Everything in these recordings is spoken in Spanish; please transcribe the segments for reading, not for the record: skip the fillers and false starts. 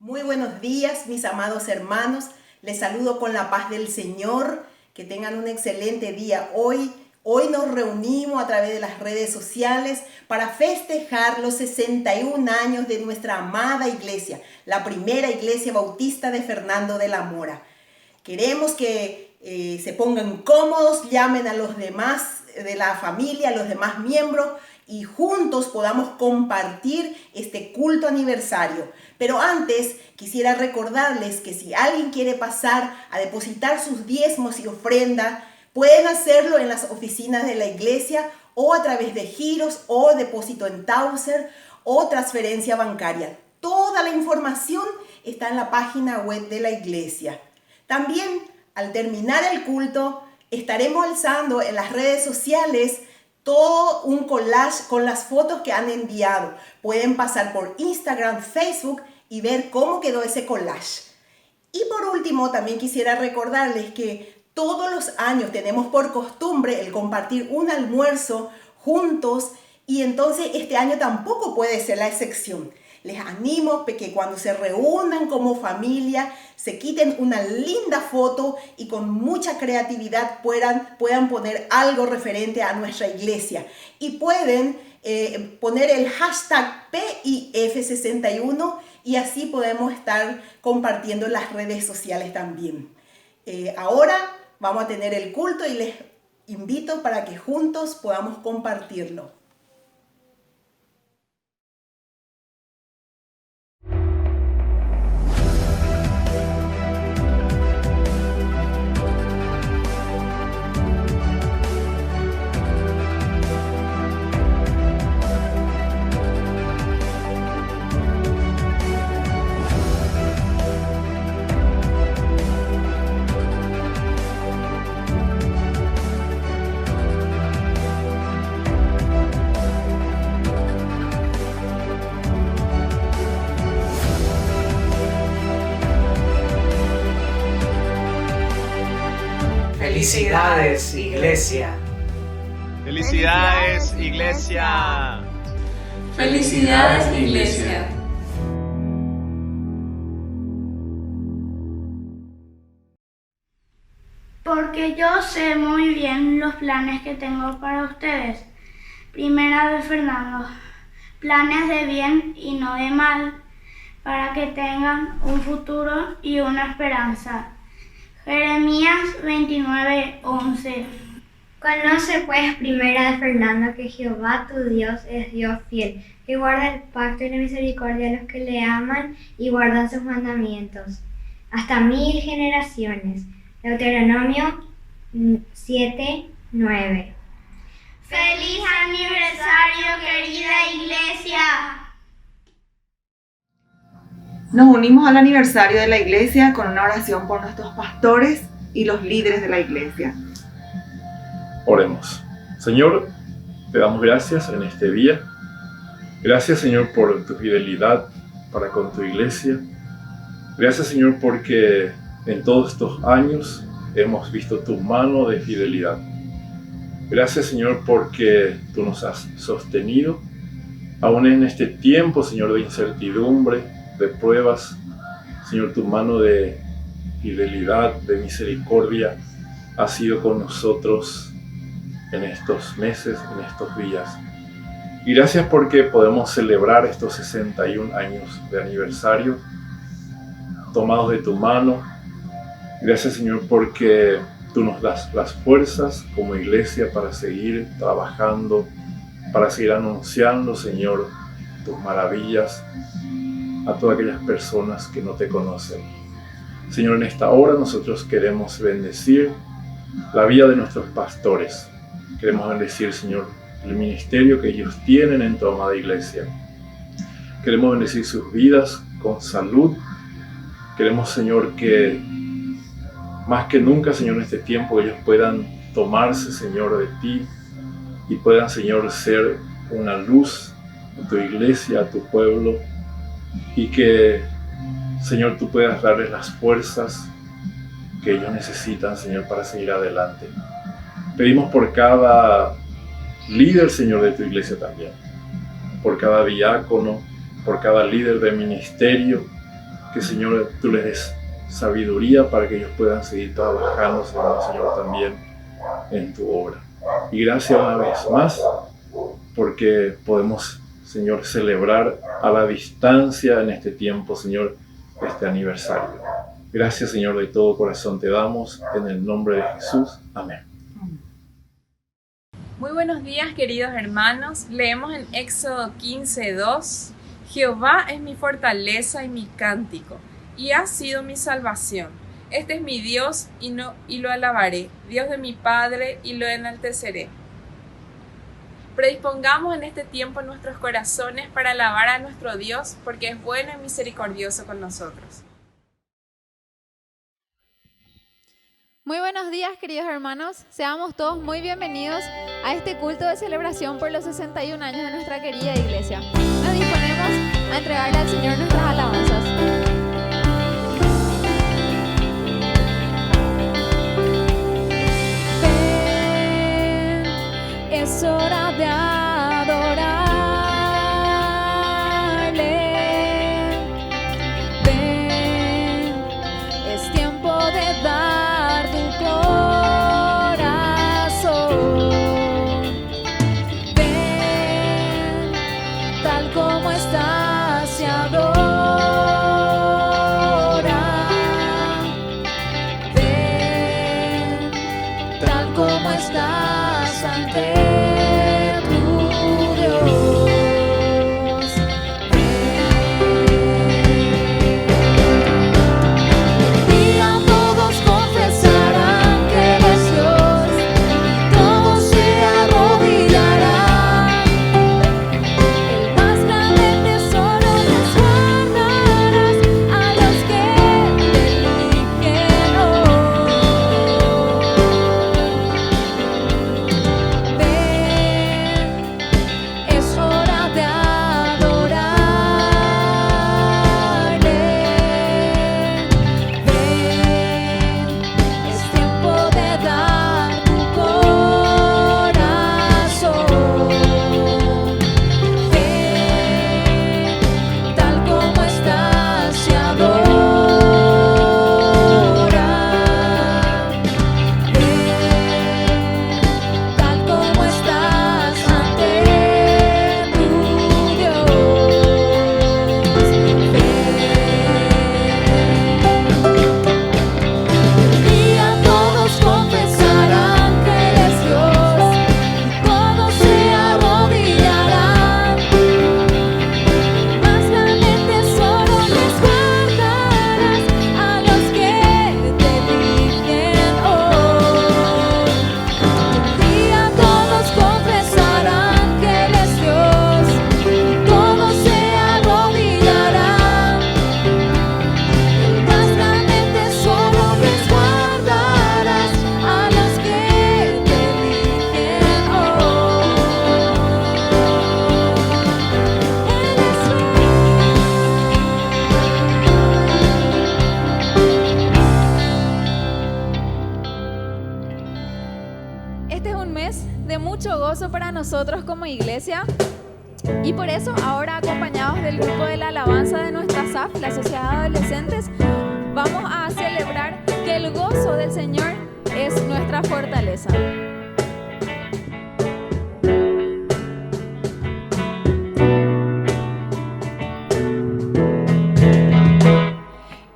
Muy buenos días, mis amados hermanos. Les saludo con la paz del Señor. Que tengan un excelente día hoy. Hoy nos reunimos a través de las redes sociales para festejar los 61 años de nuestra amada iglesia, la primera iglesia bautista de Fernando de la Mora. Queremos que se pongan cómodos, llamen a los demás de la familia, a los demás miembros, y juntos podamos compartir este culto aniversario. Pero antes quisiera recordarles que si alguien quiere pasar a depositar sus diezmos y ofrendas, pueden hacerlo en las oficinas de la iglesia o a través de giros o depósito en Tauser o transferencia bancaria. Toda la información está en la página web de la iglesia. También, al terminar el culto, estaremos alzando en las redes sociales todo un collage con las fotos que han enviado. Pueden pasar por Instagram, Facebook y ver cómo quedó ese collage. Y por último, también quisiera recordarles que todos los años tenemos por costumbre el compartir un almuerzo juntos, y entonces este año tampoco puede ser la excepción. Les animo que cuando se reúnan como familia se quiten una linda foto y con mucha creatividad puedan poner algo referente a nuestra iglesia. Y pueden poner el hashtag PIF61 y así podemos estar compartiendo en las redes sociales también. Ahora vamos a tener el culto y les invito para que juntos podamos compartirlo. Felicidades, iglesia. Felicidades, iglesia. Felicidades, iglesia. Porque yo sé muy bien los planes que tengo para ustedes. Primera de Fernando, planes de bien y no de mal, para que tengan un futuro y una esperanza. Jeremías 29:11. Conoce pues, primera de Fernando, que Jehová tu Dios es Dios fiel, que guarda el pacto y la misericordia a los que le aman y guardan sus mandamientos, hasta 1000 generaciones. Deuteronomio 7:9. ¡Feliz aniversario, querida iglesia! Nos unimos al aniversario de la iglesia con una oración por nuestros pastores y los líderes de la iglesia. Oremos. Señor, te damos gracias en este día. Gracias, Señor, por tu fidelidad para con tu iglesia. Gracias, Señor, porque en todos estos años hemos visto tu mano de fidelidad. Gracias, Señor, porque tú nos has sostenido, aún en este tiempo, Señor, de incertidumbre, de pruebas. Señor, tu mano de fidelidad, de misericordia ha sido con nosotros en estos meses, en estos días. Y gracias porque podemos celebrar estos 61 años de aniversario tomados de tu mano. Gracias, Señor, porque tú nos das las fuerzas como iglesia para seguir trabajando, para seguir anunciando, Señor, tus maravillas a todas aquellas personas que no te conocen. Señor, en esta hora nosotros queremos bendecir la vida de nuestros pastores. Queremos bendecir, Señor, el ministerio que ellos tienen en tu amada iglesia. Queremos bendecir sus vidas con salud. Queremos, Señor, que más que nunca, Señor, en este tiempo ellos puedan tomarse, Señor, de ti y puedan, Señor, ser una luz a tu iglesia, a tu pueblo, y que, Señor, tú puedas darles las fuerzas que ellos necesitan, Señor, para seguir adelante. Pedimos por cada líder, Señor, de tu iglesia también, por cada diácono, por cada líder de ministerio, que, Señor, tú les des sabiduría para que ellos puedan seguir trabajando, Señor, también en tu obra. Y gracias una vez más porque podemos, Señor, celebrar a la distancia en este tiempo, Señor, este aniversario. Gracias, Señor, de todo corazón te damos, en el nombre de Jesús. Amén. Muy buenos días, queridos hermanos. Leemos en Éxodo 15:2. Jehová es mi fortaleza y mi cántico, y ha sido mi salvación. Este es mi Dios y lo alabaré, Dios de mi Padre, y lo enalteceré. Predispongamos en este tiempo nuestros corazones para alabar a nuestro Dios, porque es bueno y misericordioso con nosotros. Muy buenos días, queridos hermanos. Seamos todos muy bienvenidos a este culto de celebración por los 61 años de nuestra querida iglesia. Nos disponemos a entregarle al Señor nuestras alabanzas. Ven, es hora de adorarle. Ven, es tiempo de dar tu corazón. Ven, tal como estás, se adora. Ven, tal como estás ante tu Dios. Ven, y a todos confesarán que Él es Dios, todos se arrodillarán. El más grande tesoro les guardarás a los que te eligen hoy. Ven, es hora de adorarle. Ven, es tiempo de dar tu corazón. Ven, tal como estás, se adora. Ven, tal como estás ante tu Dios. Y a todos confesarán que Él es Dios, todos se arrodillarán. Más grande tesoro les guardarás a los que te eligen hoy. Y a todos confesarán que Él es Dios, todos se arrodillarán. El más grande tesoro les guardarás a los que te eligen hoy. Él es Este es un mes de mucho gozo para nosotros como iglesia. Y por eso ahora, acompañados del grupo de la alabanza de nuestra SAF, la Sociedad de Adolescentes, vamos a celebrar que el gozo del Señor es nuestra fortaleza.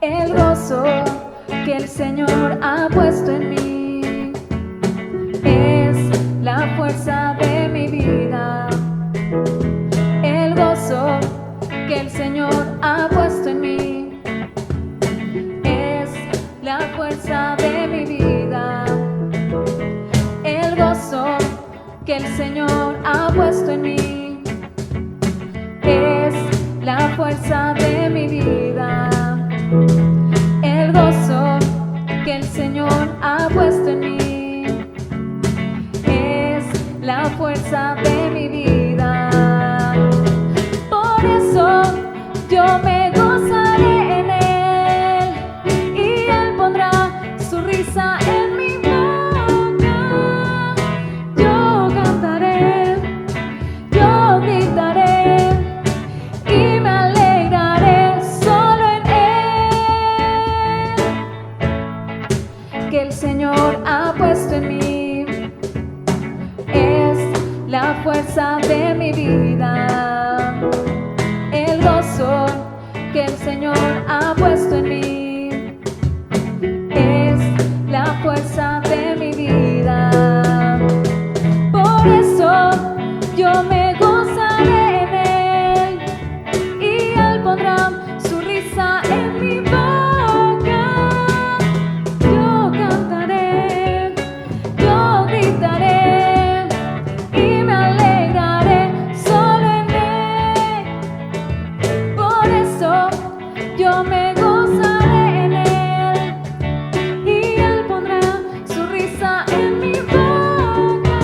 El gozo que el Señor ha puesto en mí es la fuerza de mi vida. El gozo que el Señor ha puesto en mí es la fuerza de mi vida. El gozo que el Señor ha puesto en mí es la fuerza de mi vida. El gozo que el Señor ha puesto en mí es la fuerza de mi vida. Por eso yo me gozaré en Él y Él pondrá su risa en mi boca. Yo cantaré, yo gritaré y me alegraré. Señor ha puesto en mí es la fuerza de mi vida. El gozo que el Señor ha puesto en mí es la fuerza de mi vida. Por eso yo me gozaré en Él y Él pondrá su risa en mi boca. Yo cantaré, yo gritaré y me alegraré solo en Él. Por eso yo me gozaré en Él y Él pondrá su risa en mi boca.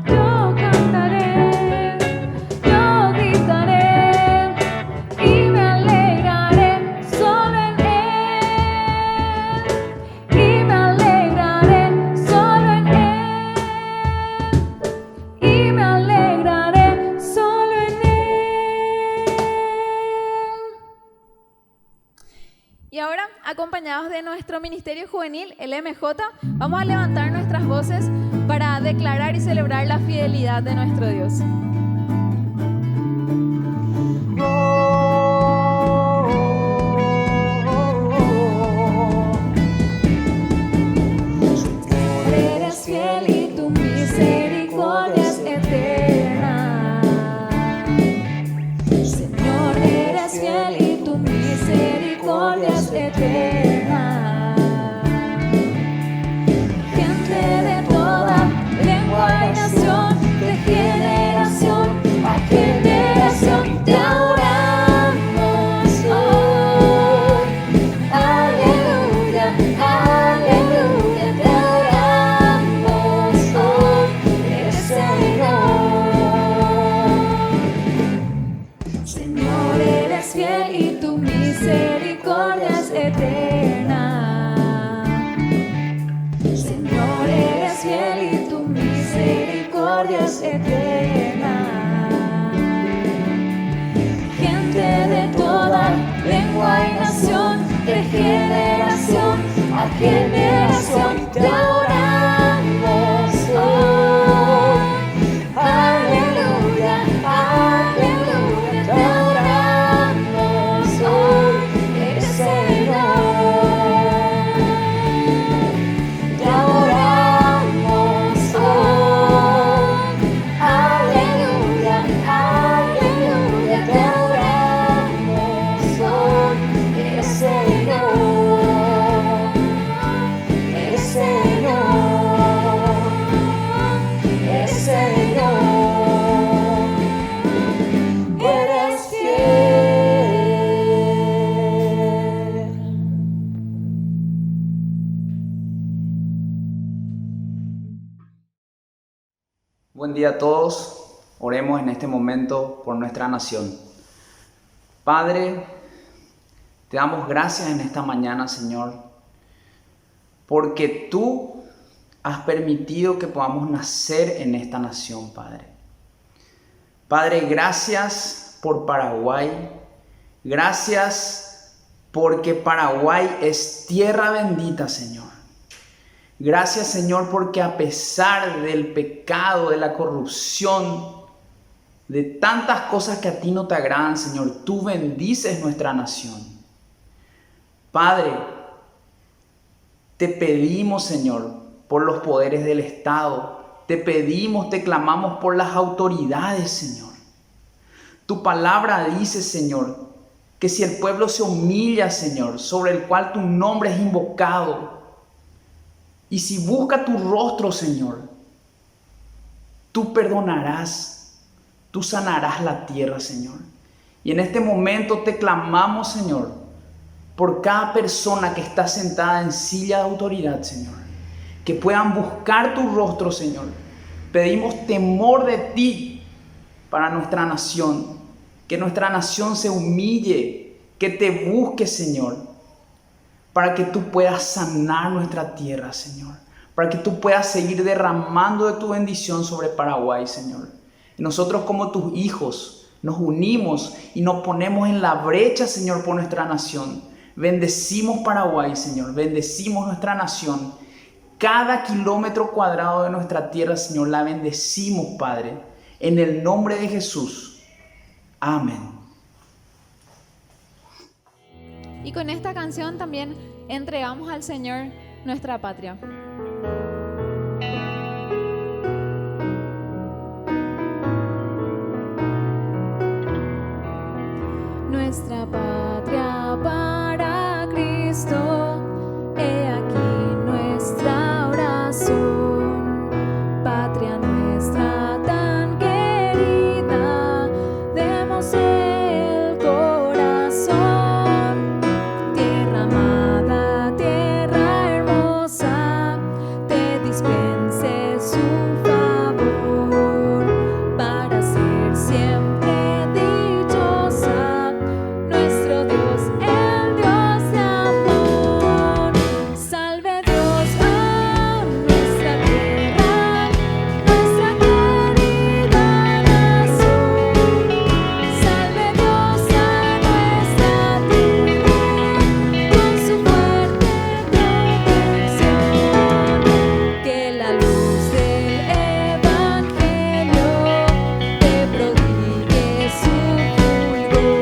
Yo cantaré, yo gritaré y me alegraré solo en Él. Y me alegraré solo en Él. Y me alegraré solo en Él. Y ahora, acompañados de nuestro Ministerio Juvenil, el MJ, vamos a levantar nuestras voces para declarar y celebrar la fidelidad de nuestro Dios. Eres fiel y tu misericordia es eterna. Señor, eres fiel y tu misericordia es eterna. Gente de toda lengua y nación, de generación a generación te adoramos hoy. Aleluya, aleluya, te adoramos hoy. Eres Señor. Señor, eres fiel y tu misericordia es eterna. Señor, eres fiel y tu misericordia es eterna. Gente de toda lengua y nación, de generación a generación te adoramos hoy. Aleluya, aleluya, te adoramos hoy. Eres Señor. Te adoramos hoy. Aleluya, aleluya, te adoramos hoy. Eres Señor. Eres Señor. Eres Señor. Eres fiel. Buen día a todos. Oremos en este momento por nuestra nación. Padre, te damos gracias en esta mañana, Señor, porque tú has permitido que podamos nacer en esta nación, Padre. Padre, gracias por Paraguay. Gracias porque Paraguay es tierra bendita, Señor. Gracias, Señor, porque a pesar del pecado, de la corrupción, de tantas cosas que a ti no te agradan, Señor, tú bendices nuestra nación. Padre, te pedimos, Señor, por los poderes del Estado. Te pedimos, te clamamos por las autoridades, Señor. Tu palabra dice, Señor, que si el pueblo se humilla, Señor, sobre el cual tu nombre es invocado, y si busca tu rostro, Señor, tú perdonarás, tú sanarás la tierra, Señor. Y en este momento te clamamos, Señor, por cada persona que está sentada en silla de autoridad, Señor, que puedan buscar tu rostro, Señor. Pedimos temor de ti para nuestra nación, que nuestra nación se humille, que te busque, Señor, para que tú puedas sanar nuestra tierra, Señor, para que tú puedas seguir derramando de tu bendición sobre Paraguay, Señor. Y nosotros como tus hijos nos unimos y nos ponemos en la brecha, Señor, por nuestra nación. Bendecimos Paraguay, Señor. Bendecimos nuestra nación. Cada kilómetro cuadrado de nuestra tierra, Señor, la bendecimos, Padre. En el nombre de Jesús. Amén. Y con esta canción también entregamos al Señor nuestra patria. Nuestra patria para Cristo, he aquí nuestra oración. Patria nuestra tan querida, demos el corazón. Tierra amada, tierra hermosa, te dispense su favor, para ser siempre dichosa. Nuestro Dios, el Dios de amor. Salve Dios a nuestra tierra, nuestra querida nación. Salve Dios a nuestra tierra, con su fuerte protección. Que la luz del Evangelio te prodigue su fulgor,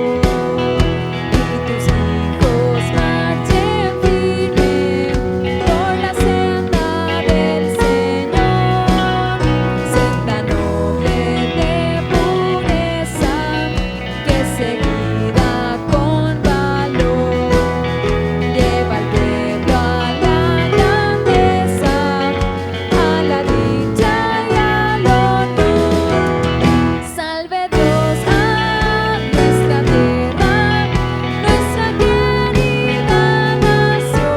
y tus hijos marchen firmes por la senda del Señor. Senda noble de pureza, que seguida con valor lleva al pueblo a la grandeza, a la dicha y al honor. Salve Dios a nuestra tierra, nuestra querida nación.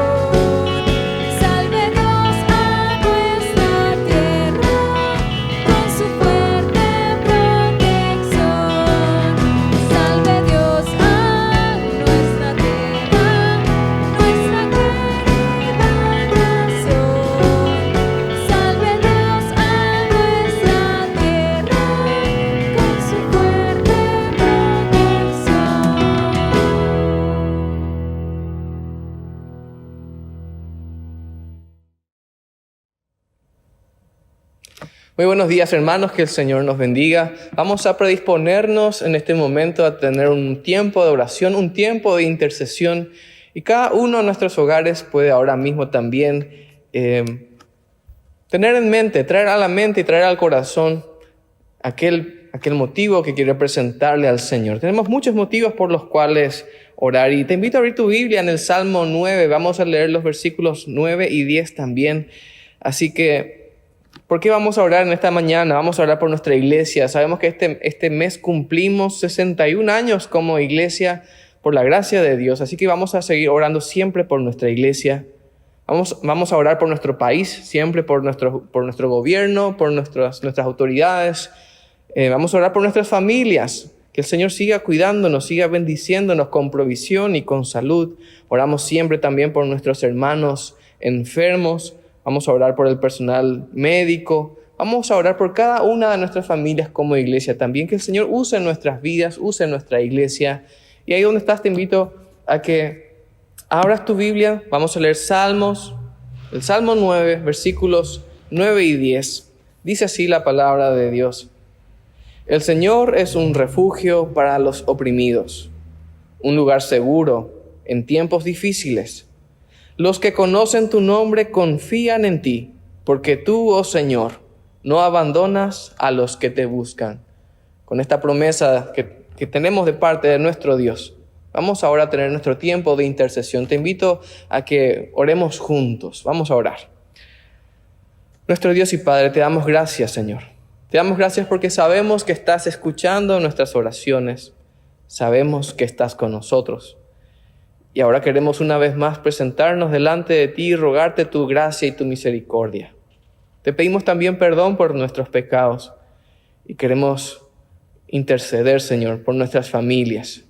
Salve Dios a nuestra tierra, con su fuerte protección. Salve Dios a nuestra tierra, nuestra querida nación. Salve Dios a nuestra tierra, con su fuerte Muy buenos días, hermanos, que el Señor nos bendiga. Vamos a predisponernos en este momento a tener un tiempo de oración, un tiempo de intercesión, y cada uno de nuestros hogares puede ahora mismo también tener en mente, traer a la mente y traer al corazón aquel motivo que quiere presentarle al Señor. Tenemos muchos motivos por los cuales orar, y te invito a abrir tu Biblia en el Salmo 9. Vamos a leer los versículos 9 y 10 también. Así que, ¿por qué vamos a orar en esta mañana? Vamos a orar por nuestra iglesia. Sabemos que este mes cumplimos 61 años como iglesia por la gracia de Dios. Así que vamos a seguir orando siempre por nuestra iglesia. Vamos a orar por nuestro país, siempre por nuestro gobierno, por nuestras autoridades. Vamos a orar por nuestras familias. Que el Señor siga cuidándonos, siga bendiciéndonos con provisión y con salud. Oramos siempre también por nuestros hermanos enfermos. Vamos a orar por el personal médico. Vamos a orar por cada una de nuestras familias como iglesia también. Que el Señor use nuestras vidas, use nuestra iglesia. Y ahí donde estás te invito a que abras tu Biblia. Vamos a leer Salmos, el Salmo 9, versículos 9 y 10. Dice así la palabra de Dios. El Señor es un refugio para los oprimidos, un lugar seguro en tiempos difíciles. Los que conocen tu nombre confían en ti, porque tú, oh Señor, no abandonas a los que te buscan. Con esta promesa que tenemos de parte de nuestro Dios, vamos ahora a tener nuestro tiempo de intercesión. Te invito a que oremos juntos. Vamos a orar. Nuestro Dios y Padre, te damos gracias, Señor. Te damos gracias porque sabemos que estás escuchando nuestras oraciones. Sabemos que estás con nosotros. Y ahora queremos una vez más presentarnos delante de ti y rogarte tu gracia y tu misericordia. Te pedimos también perdón por nuestros pecados y queremos interceder, Señor, por nuestras familias.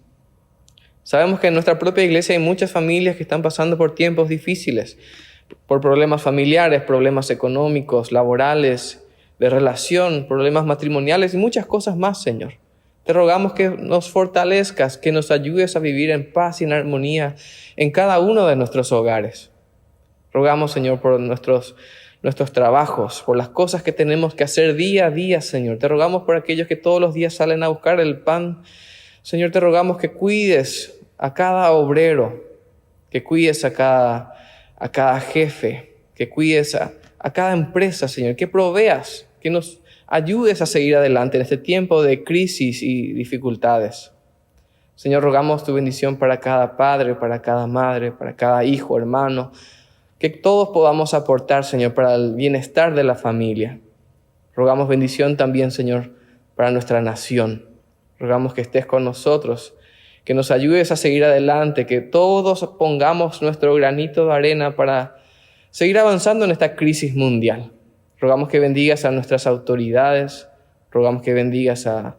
Sabemos que en nuestra propia iglesia hay muchas familias que están pasando por tiempos difíciles, por problemas familiares, problemas económicos, laborales, de relación, problemas matrimoniales y muchas cosas más, Señor. Te rogamos que nos fortalezcas, que nos ayudes a vivir en paz y en armonía en cada uno de nuestros hogares. Rogamos, Señor, por nuestros trabajos, por las cosas que tenemos que hacer día a día, Señor. Te rogamos por aquellos que todos los días salen a buscar el pan. Señor, te rogamos que cuides a cada obrero, que cuides a cada jefe, que cuides a cada empresa, Señor, que proveas, que nos ayudes a seguir adelante en este tiempo de crisis y dificultades. Señor, rogamos tu bendición para cada padre, para cada madre, para cada hijo, hermano, que todos podamos aportar, Señor, para el bienestar de la familia. Rogamos bendición también, Señor, para nuestra nación. Rogamos que estés con nosotros, que nos ayudes a seguir adelante, que todos pongamos nuestro granito de arena para seguir avanzando en esta crisis mundial. Rogamos que bendigas a nuestras autoridades, rogamos que bendigas a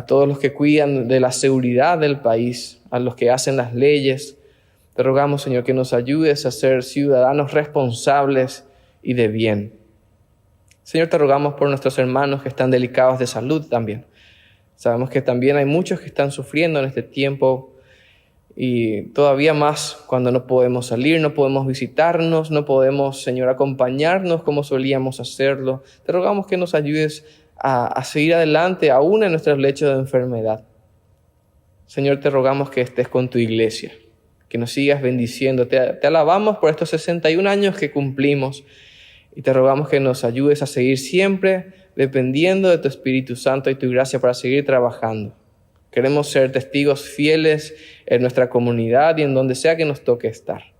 todos los que cuidan de la seguridad del país, a los que hacen las leyes. Te rogamos, Señor, que nos ayudes a ser ciudadanos responsables y de bien. Señor, te rogamos por nuestros hermanos que están delicados de salud también. Sabemos que también hay muchos que están sufriendo en este tiempo y todavía más cuando no podemos salir, no podemos visitarnos, no podemos, Señor, acompañarnos como solíamos hacerlo. Te rogamos que nos ayudes a seguir adelante aún en nuestros lechos de enfermedad. Señor, te rogamos que estés con tu iglesia, que nos sigas bendiciendo. Te alabamos por estos 61 años que cumplimos y te rogamos que nos ayudes a seguir siempre dependiendo de tu Espíritu Santo y tu gracia para seguir trabajando. Queremos ser testigos fieles en nuestra comunidad y en donde sea que nos toque estar.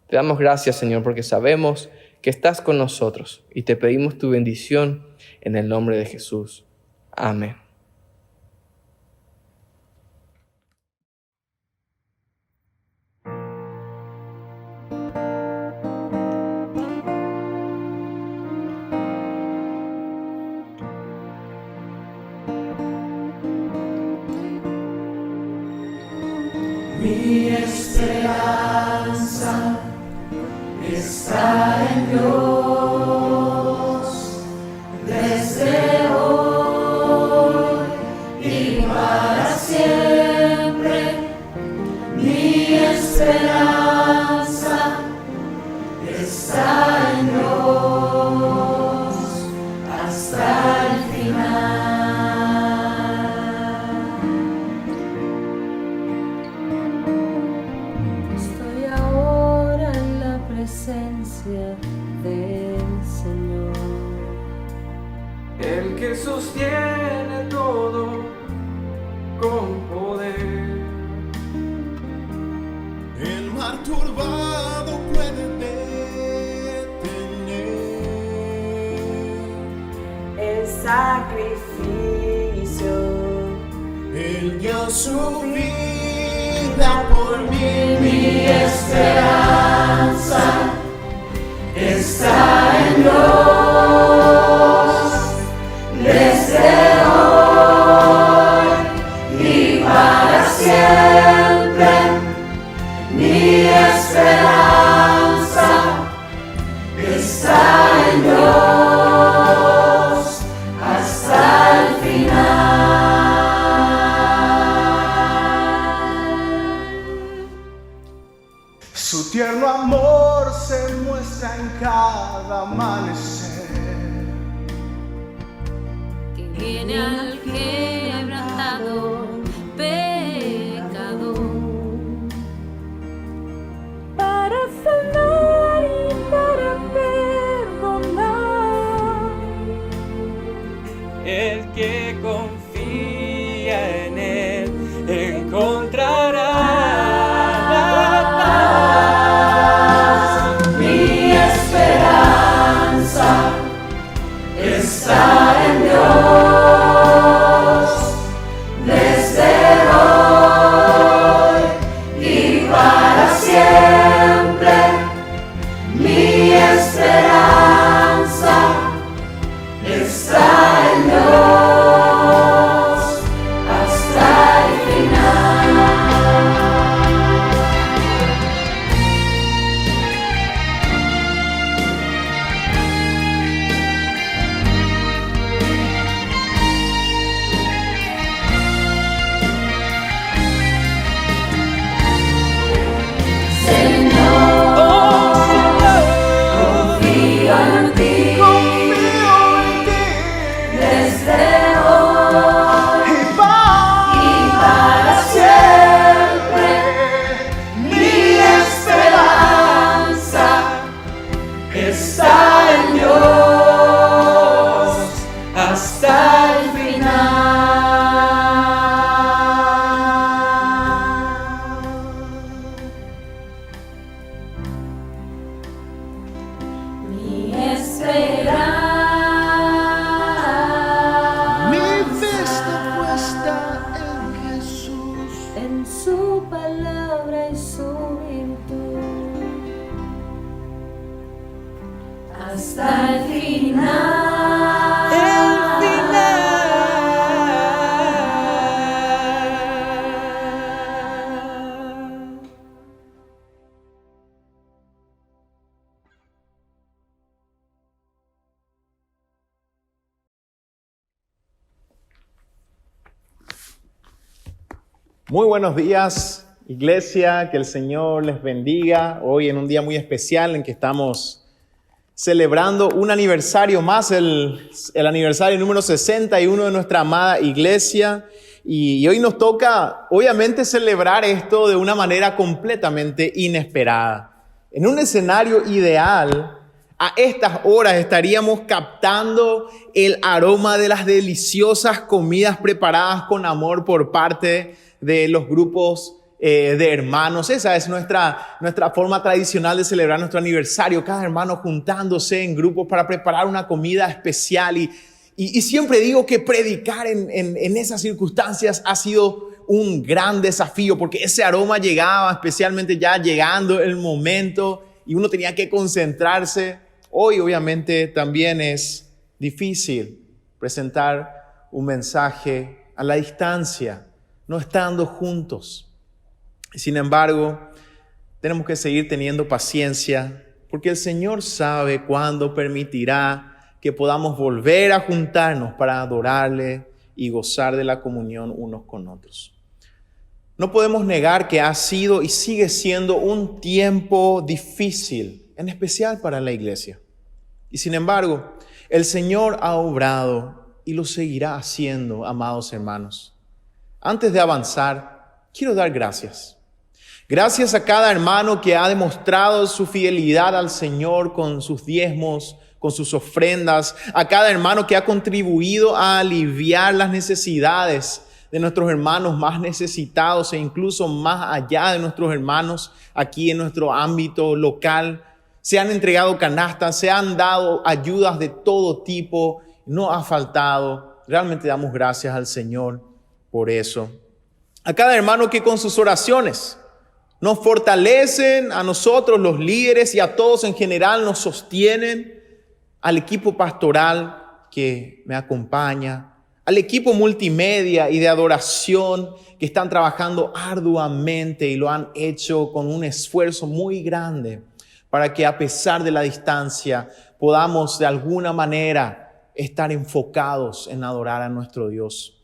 Te damos gracias, Señor, porque sabemos que estás con nosotros y te pedimos tu bendición en el nombre de Jesús. Amén. Mi esperanza está en Dios desde hoy y para siempre. Mi esperanza está en Dios hasta el final. Del Señor, el que sostiene todo con poder. El mar turbado puede detener el sacrificio. Él dio su vida por mí. Mi esperanza está en Dios desde hoy y para siempre. Mi esperanza está en Dios hasta el final. Su tierno amor se muestra en cada amanecer, que viene al quebrantado pecador para sanar y para perdonar. El que confía en él encontrará está en Dios desde hoy y para siempre. Mi esperanza está en Dios confío en ti, desde hoy y para siempre. Mi esperanza está en Dios hasta el Muy buenos días, iglesia, que el Señor les bendiga. Hoy en un día muy especial en que estamos celebrando un aniversario más, el aniversario número 61 de nuestra amada iglesia. Y hoy nos toca, obviamente, celebrar esto de una manera completamente inesperada. En un escenario ideal, a estas horas estaríamos captando el aroma de las deliciosas comidas preparadas con amor por parte de los grupos de hermanos. Esa es nuestra forma tradicional de celebrar nuestro aniversario. Cada hermano juntándose en grupos para preparar una comida especial. Y siempre digo que predicar en esas circunstancias ha sido un gran desafío, porque ese aroma llegaba, especialmente ya llegando el momento, y uno tenía que concentrarse. Hoy obviamente también es difícil presentar un mensaje a la distancia, no estando juntos. Sin embargo, tenemos que seguir teniendo paciencia, porque el Señor sabe cuándo permitirá que podamos volver a juntarnos para adorarle y gozar de la comunión unos con otros. No podemos negar que ha sido y sigue siendo un tiempo difícil, en especial para la iglesia. Y sin embargo, el Señor ha obrado y lo seguirá haciendo, amados hermanos. Antes de avanzar, quiero dar gracias. Gracias a cada hermano que ha demostrado su fidelidad al Señor con sus diezmos, con sus ofrendas. A cada hermano que ha contribuido a aliviar las necesidades de nuestros hermanos más necesitados e incluso más allá de nuestros hermanos aquí en nuestro ámbito local. Se han entregado canastas, se han dado ayudas de todo tipo, no ha faltado. Realmente damos gracias al Señor por eso. A cada hermano que con sus oraciones nos fortalecen, a nosotros los líderes y a todos en general nos sostienen, al equipo pastoral que me acompaña, al equipo multimedia y de adoración que están trabajando arduamente y lo han hecho con un esfuerzo muy grande para que a pesar de la distancia podamos de alguna manera estar enfocados en adorar a nuestro Dios.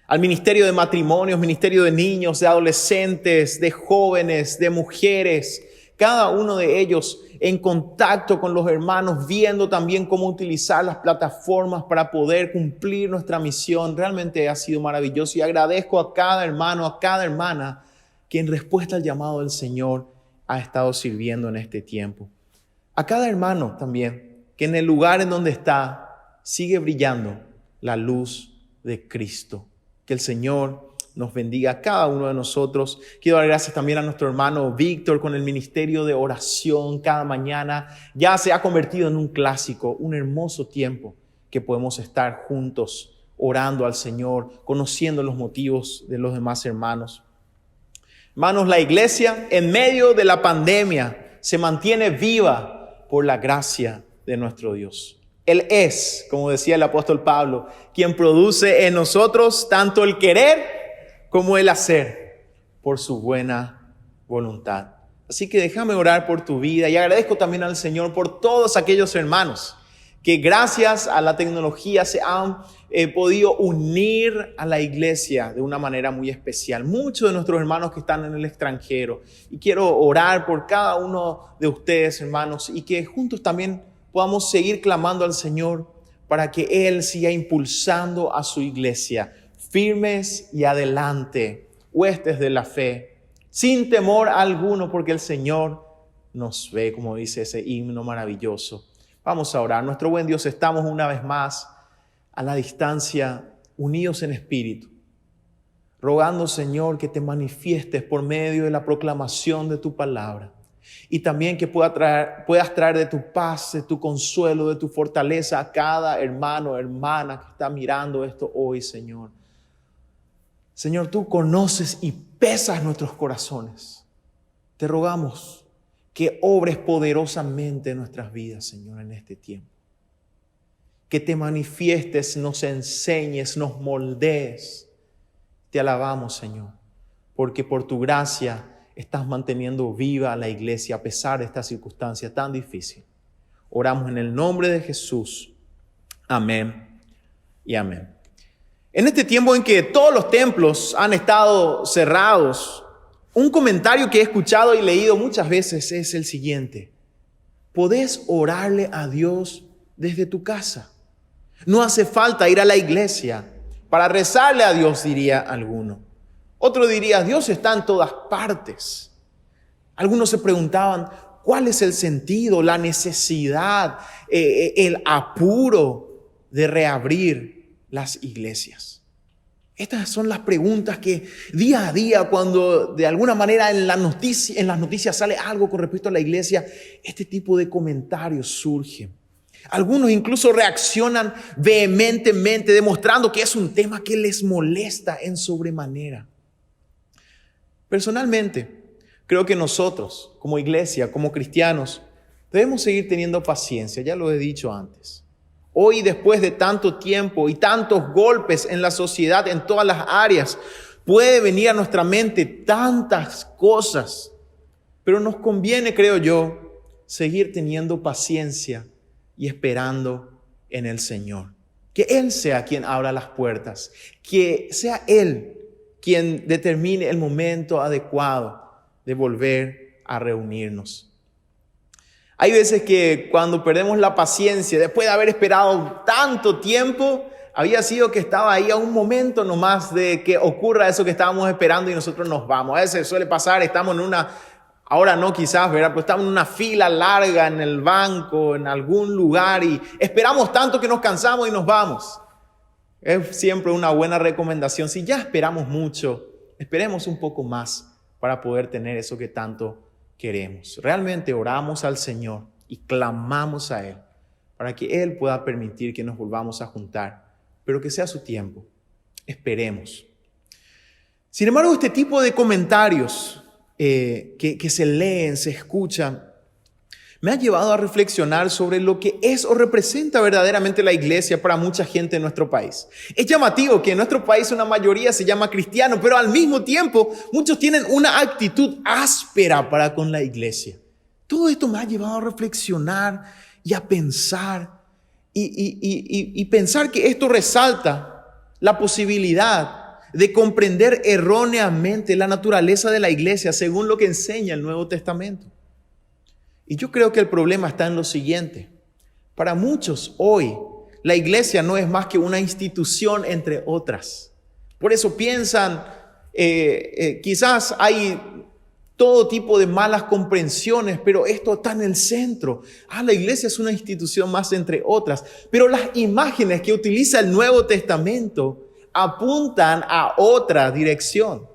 Al ministerio de matrimonios, ministerio de niños, de adolescentes, de jóvenes, de mujeres, cada uno de ellos en contacto con los hermanos, viendo también cómo utilizar las plataformas para poder cumplir nuestra misión. Realmente ha sido maravilloso y agradezco a cada hermano, a cada hermana que en respuesta al llamado del Señor ha estado sirviendo en este tiempo. A cada hermano también que en el lugar en donde está sigue brillando la luz de Cristo. Que el Señor nos bendiga a cada uno de nosotros. Quiero dar gracias también a nuestro hermano Víctor con el ministerio de oración cada mañana. Ya se ha convertido en un clásico, un hermoso tiempo que podemos estar juntos orando al Señor, conociendo los motivos de los demás hermanos. Hermanos, la iglesia en medio de la pandemia se mantiene viva por la gracia de nuestro Dios. Él es, como decía el apóstol Pablo, quien produce en nosotros tanto el querer como el hacer por su buena voluntad. Así que déjame orar por tu vida y agradezco también al Señor por todos aquellos hermanos que gracias a la tecnología se han podido unir a la iglesia de una manera muy especial. Muchos de nuestros hermanos que están en el extranjero. Y quiero orar por cada uno de ustedes, hermanos, y que juntos también podamos seguir clamando al Señor para que Él siga impulsando a su iglesia, firmes y adelante, huestes de la fe, sin temor alguno, porque el Señor nos ve, como dice ese himno maravilloso. Vamos a orar. Nuestro buen Dios, estamos una vez más a la distancia, unidos en espíritu, rogando, Señor, que te manifiestes por medio de la proclamación de tu palabra y también que puedas traer de tu paz, de tu consuelo, de tu fortaleza a cada hermano, hermana que está mirando esto hoy, Señor. Señor, tú conoces y pesas nuestros corazones. Te rogamos que obres poderosamente en nuestras vidas, Señor, en este tiempo. Que te manifiestes, nos enseñes, nos moldees. Te alabamos, Señor, porque por tu gracia estás manteniendo viva a la iglesia a pesar de esta circunstancia tan difícil. Oramos en el nombre de Jesús. Amén y amén. En este tiempo en que todos los templos han estado cerrados, un comentario que he escuchado y leído muchas veces es el siguiente: podés orarle a Dios desde tu casa. No hace falta ir a la iglesia para rezarle a Dios, diría alguno. Otro diría, Dios está en todas partes. Algunos se preguntaban, ¿cuál es el sentido, la necesidad, el apuro de reabrir las iglesias? Estas son las preguntas que día a día, cuando de alguna manera en las noticias sale algo con respecto a la iglesia, este tipo de comentarios surgen. Algunos incluso reaccionan vehementemente, demostrando que es un tema que les molesta en sobremanera. Personalmente, creo que nosotros, como iglesia, como cristianos, debemos seguir teniendo paciencia, ya lo he dicho antes. Hoy, después de tanto tiempo y tantos golpes en la sociedad, en todas las áreas, puede venir a nuestra mente tantas cosas, pero nos conviene, creo yo, seguir teniendo paciencia y esperando en el Señor. Que Él sea quien abra las puertas, que sea Él quien determine el momento adecuado de volver a reunirnos. Hay veces que cuando perdemos la paciencia, después de haber esperado tanto tiempo, había sido que estaba ahí a un momento nomás de que ocurra eso que estábamos esperando y nosotros nos vamos. A veces suele pasar, estamos en una, ahora no quizás, ¿verdad? Pero estamos en una fila larga en el banco, en algún lugar y esperamos tanto que nos cansamos y nos vamos. Es siempre una buena recomendación. Si ya esperamos mucho, esperemos un poco más para poder tener eso que tanto queremos. Realmente oramos al Señor y clamamos a Él para que Él pueda permitir que nos volvamos a juntar, pero que sea su tiempo. Esperemos. Sin embargo, este tipo de comentarios que se leen, se escuchan, me ha llevado a reflexionar sobre lo que es o representa verdaderamente la iglesia para mucha gente en nuestro país. Es llamativo que en nuestro país una mayoría se llama cristiano, pero al mismo tiempo muchos tienen una actitud áspera para con la iglesia. Todo esto me ha llevado a reflexionar y a pensar y pensar que esto resalta la posibilidad de comprender erróneamente la naturaleza de la iglesia según lo que enseña el Nuevo Testamento. Y yo creo que el problema está en lo siguiente. Para muchos hoy, la iglesia no es más que una institución entre otras. Por eso piensan, quizás hay todo tipo de malas comprensiones, pero esto está en el centro. La iglesia es una institución más entre otras. Pero las imágenes que utiliza el Nuevo Testamento apuntan a otra dirección.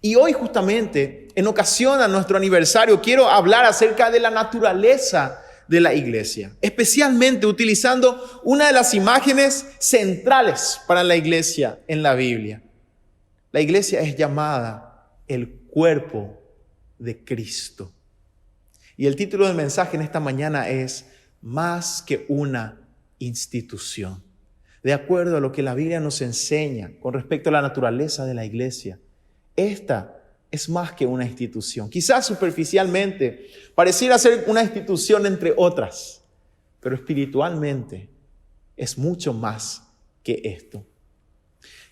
Y hoy justamente, en ocasión a nuestro aniversario, quiero hablar acerca de la naturaleza de la iglesia, especialmente utilizando una de las imágenes centrales para la iglesia en la Biblia. La iglesia es llamada el cuerpo de Cristo. Y el título del mensaje en esta mañana es Más que una institución. De acuerdo a lo que la Biblia nos enseña con respecto a la naturaleza de la iglesia, esta es más que una institución. Quizás superficialmente pareciera ser una institución entre otras, pero espiritualmente es mucho más que esto.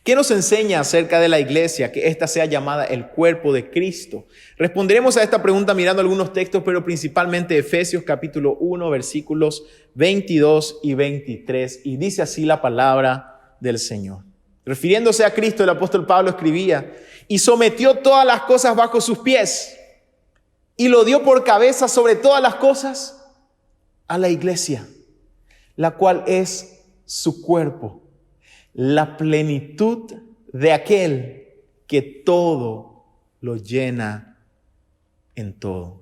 ¿Qué nos enseña acerca de la iglesia? Que ésta sea llamada el cuerpo de Cristo. Responderemos a esta pregunta mirando algunos textos, pero principalmente Efesios capítulo 1, versículos 22 y 23. Y dice así la palabra del Señor. Refiriéndose a Cristo, el apóstol Pablo escribía: y sometió todas las cosas bajo sus pies, y lo dio por cabeza sobre todas las cosas a la iglesia, la cual es su cuerpo, la plenitud de aquel que todo lo llena en todo.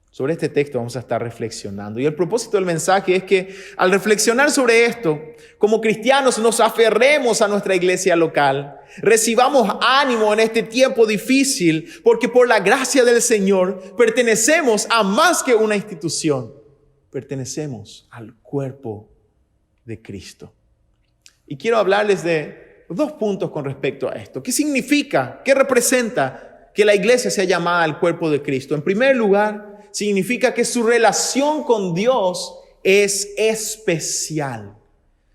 Sobre este texto vamos a estar reflexionando. Y el propósito del mensaje es que al reflexionar sobre esto, como cristianos nos aferremos a nuestra iglesia local, recibamos ánimo en este tiempo difícil, porque por la gracia del Señor pertenecemos a más que una institución. Pertenecemos al cuerpo de Cristo. Y quiero hablarles de 2 puntos con respecto a esto. ¿Qué significa? ¿Qué representa que la iglesia sea llamada al cuerpo de Cristo? En primer lugar, significa que su relación con Dios es especial.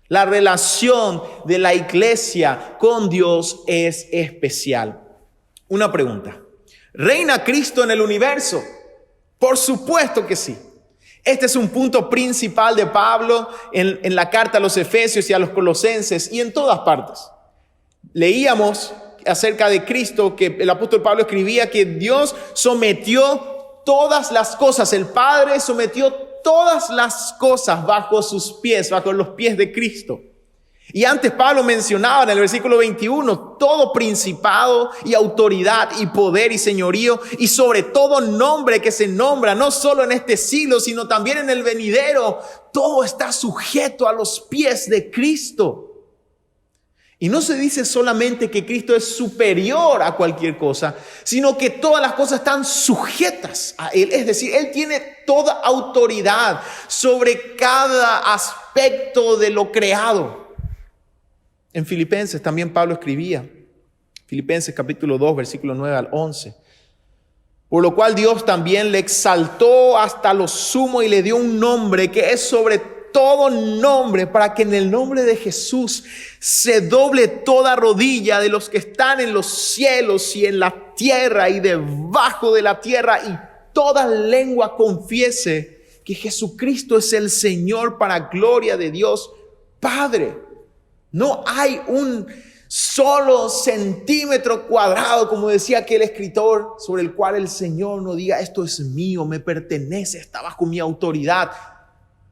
La relación de la iglesia con Dios es especial. Una pregunta: ¿reina Cristo en el universo? Por supuesto que sí. Este es un punto principal de Pablo en la carta a los Efesios y a los Colosenses y en todas partes. Leíamos acerca de Cristo que el apóstol Pablo escribía que Dios sometió todas las cosas, el Padre sometió todas las cosas bajo sus pies, bajo los pies de Cristo. Y antes Pablo mencionaba en el versículo 21, todo principado y autoridad y poder y señorío y sobre todo nombre que se nombra, no solo en este siglo, sino también en el venidero, todo está sujeto a los pies de Cristo. Y no se dice solamente que Cristo es superior a cualquier cosa, sino que todas las cosas están sujetas a Él. Es decir, Él tiene toda autoridad sobre cada aspecto de lo creado. En Filipenses también Pablo escribía, Filipenses capítulo 2, versículo 9 al 11. Por lo cual Dios también le exaltó hasta lo sumo y le dio un nombre que es sobre todo nombre, para que en el nombre de Jesús se doble toda rodilla de los que están en los cielos y en la tierra y debajo de la tierra, y toda lengua confiese que Jesucristo es el Señor, para gloria de Dios Padre. No hay un solo centímetro cuadrado, como decía aquel escritor, sobre el cual el Señor no diga: esto es mío, me pertenece, está bajo mi autoridad.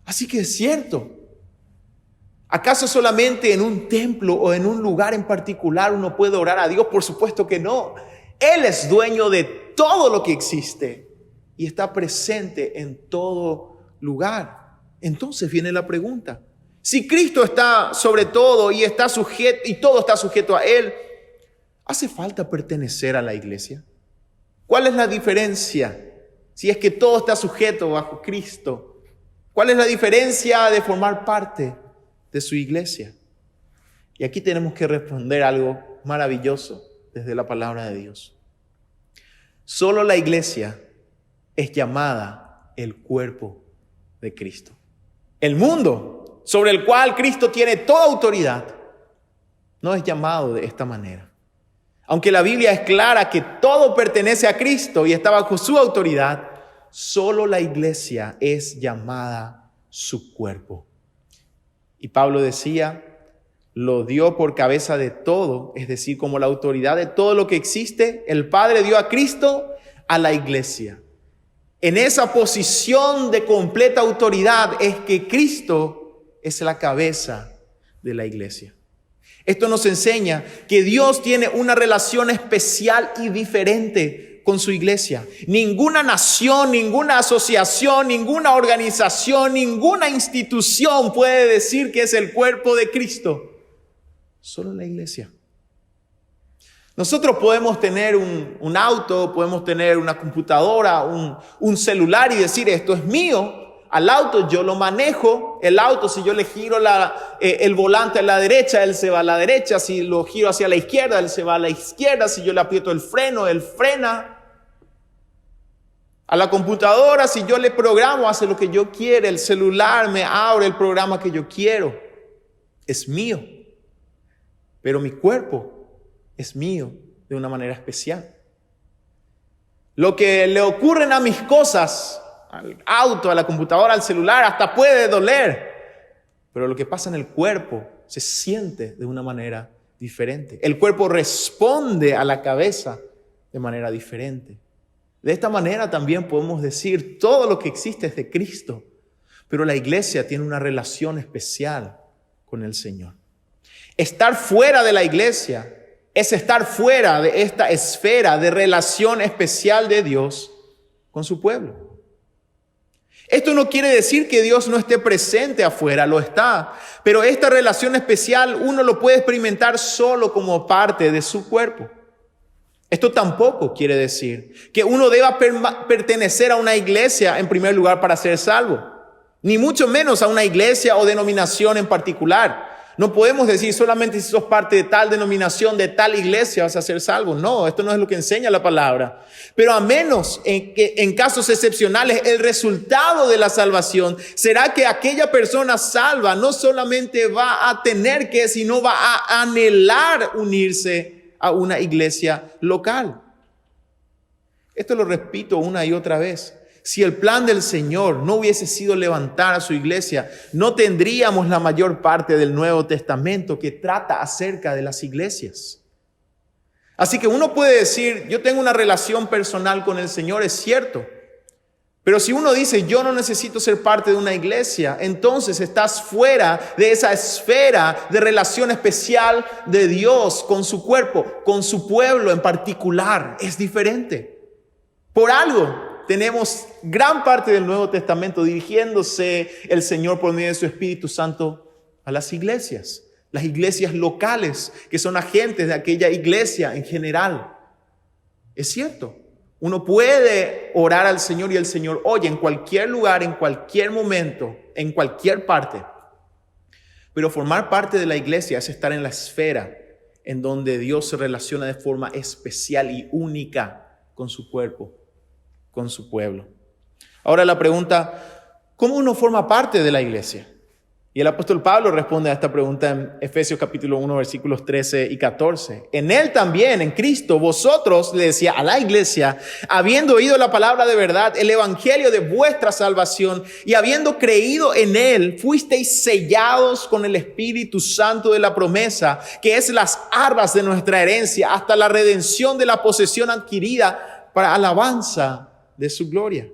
Así que es cierto. ¿Acaso solamente en un templo o en un lugar en particular uno puede orar a Dios? Por supuesto que no. Él es dueño de todo lo que existe y está presente en todo lugar. Entonces viene la pregunta: si Cristo está sobre todo y está sujeto, y todo está sujeto a Él, ¿hace falta pertenecer a la iglesia? ¿Cuál es la diferencia si es que todo está sujeto bajo Cristo? ¿Cuál es la diferencia de formar parte de su iglesia? Y aquí tenemos que responder algo maravilloso desde la palabra de Dios. Solo la iglesia es llamada el cuerpo de Cristo. El mundo, sobre el cual Cristo tiene toda autoridad, no es llamado de esta manera. Aunque la Biblia es clara que todo pertenece a Cristo y está bajo su autoridad, solo la iglesia es llamada su cuerpo. Y Pablo decía, lo dio por cabeza de todo, es decir, como la autoridad de todo lo que existe, el Padre dio a Cristo a la iglesia. En esa posición de completa autoridad es que Cristo es la cabeza de la iglesia. Esto nos enseña que Dios tiene una relación especial y diferente con su iglesia. Ninguna nación, ninguna asociación, ninguna organización, ninguna institución puede decir que es el cuerpo de Cristo. Solo la iglesia. Nosotros podemos tener un auto, podemos tener una computadora, un celular y decir esto es mío. Al auto yo lo manejo, el auto si yo le giro el volante a la derecha, él se va a la derecha, si lo giro hacia la izquierda, él se va a la izquierda, si yo le aprieto el freno, él frena. A la computadora si yo le programo, hace lo que yo quiero, el celular me abre el programa que yo quiero, es mío. pero mi cuerpo es mío de una manera especial. Lo que le ocurren a mis cosas, al auto, a la computadora, al celular, hasta puede doler, pero lo que pasa en el cuerpo se siente de una manera diferente. El cuerpo responde a la cabeza de manera diferente. De esta manera también podemos decir, todo lo que existe es de Cristo, pero la iglesia tiene una relación especial con el Señor. Estar fuera de la iglesia es estar fuera de esta esfera de relación especial de Dios con su pueblo. Esto no quiere decir que Dios no esté presente afuera, lo está, pero esta relación especial uno lo puede experimentar solo como parte de su cuerpo. Esto tampoco quiere decir que uno deba pertenecer a una iglesia en primer lugar para ser salvo, ni mucho menos a una iglesia o denominación en particular. No podemos decir solamente si sos parte de tal denominación, de tal iglesia vas a ser salvo. No, esto no es lo que enseña la palabra. Pero a menos que en casos excepcionales el resultado de la salvación será que aquella persona salva no solamente va a tener que, sino va a anhelar unirse a una iglesia local. Esto lo repito una y otra vez. Si el plan del Señor no hubiese sido levantar a su iglesia, no tendríamos la mayor parte del Nuevo Testamento que trata acerca de las iglesias. Así que uno puede decir, yo tengo una relación personal con el Señor, es cierto. Pero si uno dice, yo no necesito ser parte de una iglesia, entonces estás fuera de esa esfera de relación especial de Dios con su cuerpo, con su pueblo en particular. Es diferente. Por algo tenemos gran parte del Nuevo Testamento dirigiéndose el Señor por medio de su Espíritu Santo a las iglesias locales, que son agentes de aquella iglesia en general. Es cierto, uno puede orar al Señor y el Señor oye en cualquier lugar, en cualquier momento, en cualquier parte. Pero formar parte de la iglesia es estar en la esfera en donde Dios se relaciona de forma especial y única con su cuerpo, con su pueblo. Ahora la pregunta, ¿cómo uno forma parte de la iglesia? Y el apóstol Pablo responde a esta pregunta en Efesios capítulo 1, versículos 13 y 14. En él también, en Cristo, vosotros, le decía a la iglesia, habiendo oído la palabra de verdad, el evangelio de vuestra salvación, y habiendo creído en él, fuisteis sellados con el Espíritu Santo de la promesa, que es las arras de nuestra herencia, hasta la redención de la posesión adquirida para alabanza de su gloria.